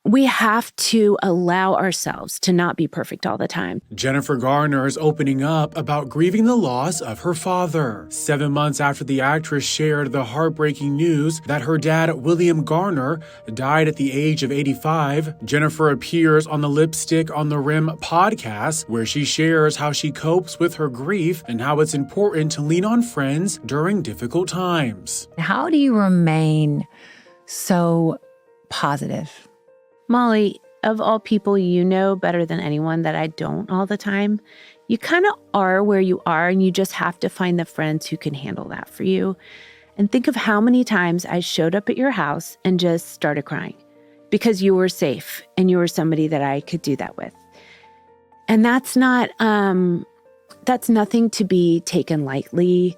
We have to allow ourselves to not be perfect all the time. Jennifer Garner is opening up about grieving the loss of her father. 7 months after the actress shared the heartbreaking news that her dad, William Garner, died at the age of 85, Jennifer appears on the Lipstick on the Rim podcast, where she shares how she copes with her grief and how it's important to lean on friends during difficult times. How do you remain so positive? Molly, of all people, you know better than anyone that I don't all the time. You kind of are where you are, and you just have to find the friends who can handle that for you. And think of how many times I showed up at your house and just started crying because you were safe and you were somebody that I could do that with. And that's nothing to be taken lightly.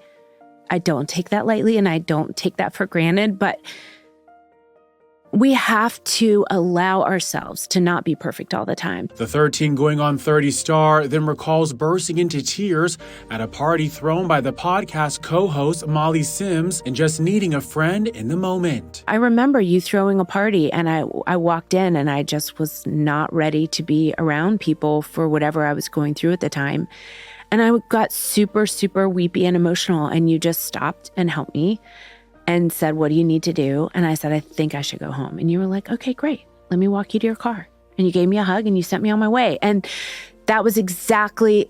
I don't take that lightly, and I don't take that for granted, but we have to allow ourselves to not be perfect all the time. The 13 going on 30 star then recalls bursting into tears at a party thrown by the podcast co-host Molly Sims and just needing a friend in the moment. I remember you throwing a party, and I walked in and I just was not ready to be around people for whatever I was going through at the time. And I got super, super weepy and emotional, and you just stopped and helped me and said, "What do you need to do?" And I said, "I think I should go home." And you were like, "Okay, great. Let me walk you to your car." And you gave me a hug and you sent me on my way. And that was exactly,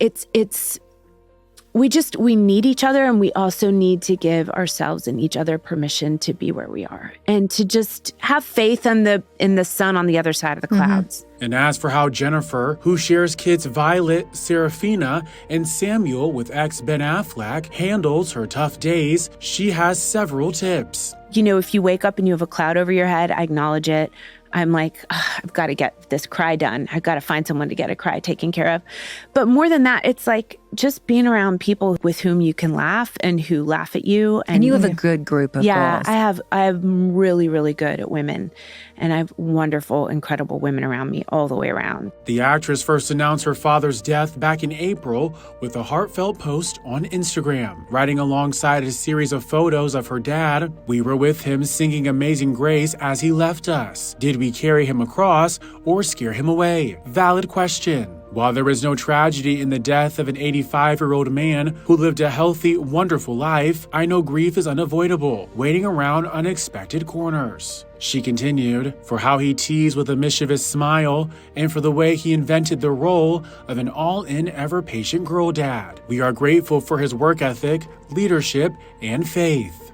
we need each other, and we also need to give ourselves and each other permission to be where we are and to just have faith in the sun on the other side of the clouds. And as for how Jennifer, who shares kids Violet, Serafina, and Samuel with ex Ben Affleck, handles her tough days, she has several tips. You know, if you wake up and you have a cloud over your head, I acknowledge it. I'm like, I've got to get this cry done. I've got to find someone to get a cry taken care of. But more than that, it's like just being around people with whom you can laugh and who laugh at you. And you have a good group of girls. I'm really, really good at women. And I have wonderful, incredible women around me all the way around. The actress first announced her father's death back in April with a heartfelt post on Instagram, writing alongside a series of photos of her dad, "We were with him singing Amazing Grace as he left us. Did we carry him across or scare him away? Valid question." While there is no tragedy in the death of an 85-year-old man who lived a healthy, wonderful life, I know grief is unavoidable, waiting around unexpected corners. She continued, for how he teased with a mischievous smile, and for the way he invented the role of an all-in, ever-patient girl dad. We are grateful for his work ethic, leadership, and faith.